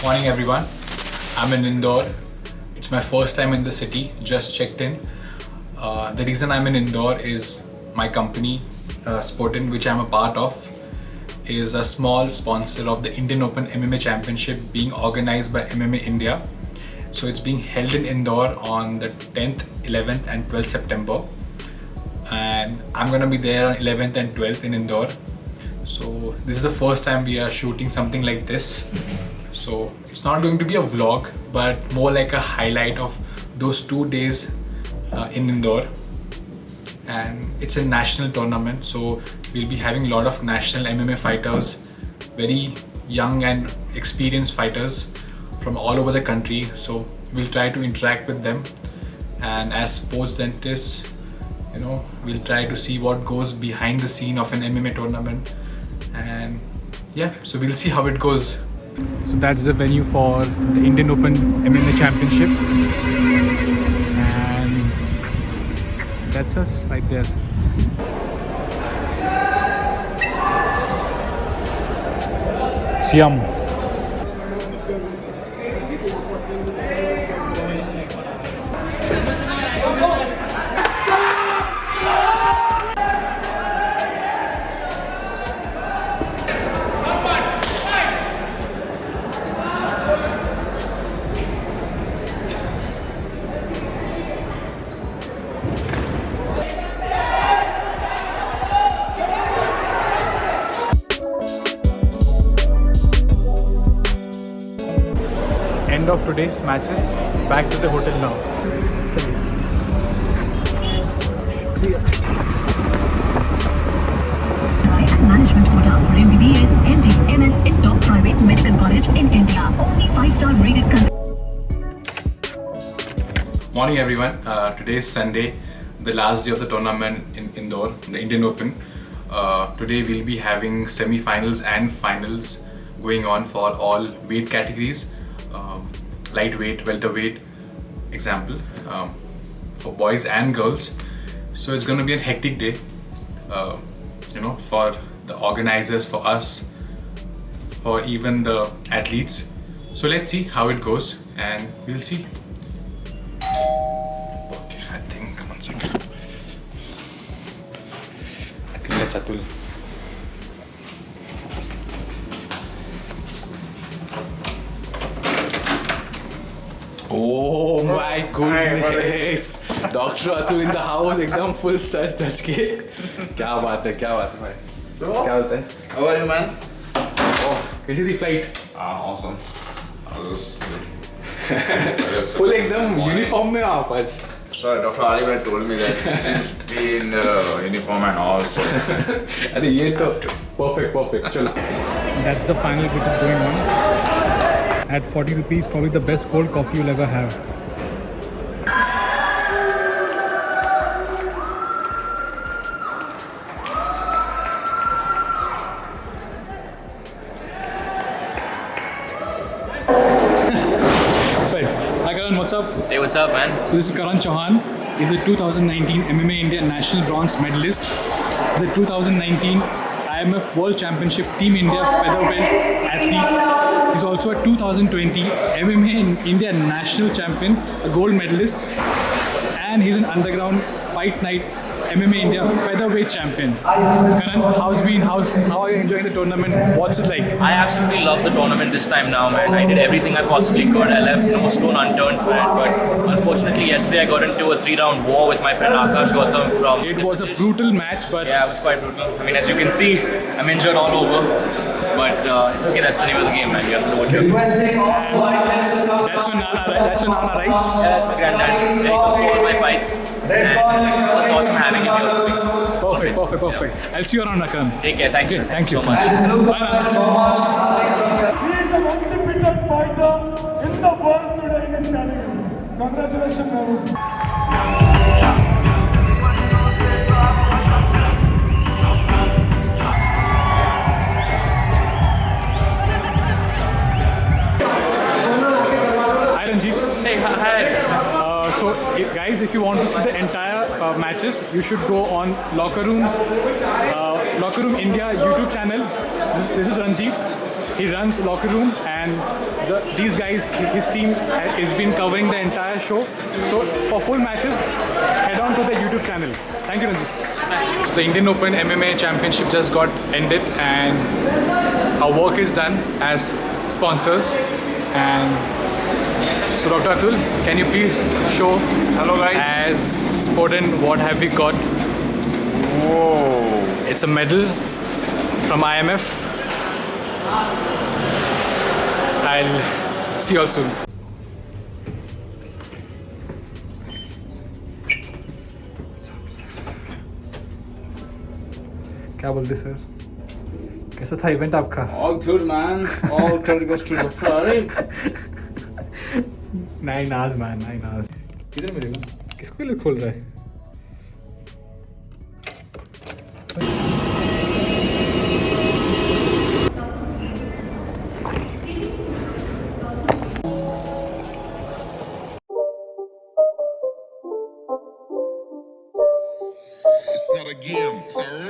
Morning everyone, I'm in Indore. It's my first time in the city, just checked in. The reason I'm in Indore is my company, Sportin, which I'm a part of, is a small sponsor of the Indian Open MMA Championship being organized by MMA India. So it's being held in Indore on the 10th, 11th and 12th September. And I'm gonna be there on 11th and 12th in Indore. So this is the first time we are shooting something like this. So it's not going to be a vlog, but more like a highlight of those 2 days in Indore. And it's a national tournament, so we'll be having a lot of national MMA fighters, very young and experienced fighters from all over the country. So we'll try to interact with them, and as sports dentists, we'll try to see what goes behind the scene of an MMA tournament. And yeah, so we'll see how it goes. So that's the venue for the Indian Open MMA Championship, and that's us right there. Siam. End of today's matches, back to the hotel now. Management quota for MBBS, MD, MS in top private medical college in India. Only 5-star rated. Morning everyone. Today is Sunday, the last day of the tournament in Indore, the Indian Open. Today we'll be having semi-finals and finals going on for all weight categories. Lightweight, welterweight, example, for boys and girls. So it's going to be a hectic day, for the organizers, for us, for even the athletes. So let's see how it goes, and we'll see. Okay, I think, one second. I think that's Atul. Oh my goodness! Dr. Atul in the house, एकदम full search touch के. क्या बात है भाई? So, क्या होता है? how are you, man? Oh, कैसी थी flight? Awesome. I was just Full एकदम uniform में आप आज. So, Dr. Arib had told me that he's been uniform and all. So, अरे ये तो perfect. चलो. That's the final which is going on. At 40 rupees, probably the best cold coffee you'll ever have. Sorry. Hi Karan, what's up? Hey, what's up, man? So this is Karan Chauhan. He's a 2019 MMA India National Bronze Medalist. He's a 2019 IMF World Championship Team India Featherweight athlete. He's also a 2020 MMA in India National Champion, a gold medalist, and he's an underground fight night MMA India Featherweight Champion. Karan, how are you enjoying the tournament? What's it like? I absolutely love the tournament this time now, man. I did everything I possibly could. I left no stone unturned for it, but unfortunately yesterday I got into a 3-round war with my friend Akash Gautam from... It was a brutal match, but... Yeah, it was quite brutal. I mean, as you can see, I'm injured all over. But it's okay, that's the name of the game, man. You have to do what you have to do. That's your Nana, right? That's your Nana, right? Yeah, that's my granddad. There he comes to all my fights. And it's awesome having him here with me. Perfect. I'll see you around, Karan. Take care, thanks. Okay, thank you so much. Bye, Nana. He is an undefeated fighter in the world today in his category. Congratulations, Mehboob. Hi, Ranjit. Hey, hi. So guys, if you want to see the entire matches, you should go on Locker Room India YouTube channel. This is Ranjit. He runs locker room, and these guys, his team has been covering the entire show. So for full matches, head on to the YouTube channel. Thank you, Ranjit. So the Indian Open MMA Championship just got ended, and our work is done as sponsors. And so Dr. Atul, can you please show Hello guys. as Sportin what have we got? Whoa. It's a medal from IMF. I'll see you all soon. क्या बोलते sir? कैसा था event आपका? All good, man. All credit goes to Dr. Arib. 9 hours man, 9 hours. किधर मिलेगा? किसको लिए खोल रहा है? It's not a game, it's a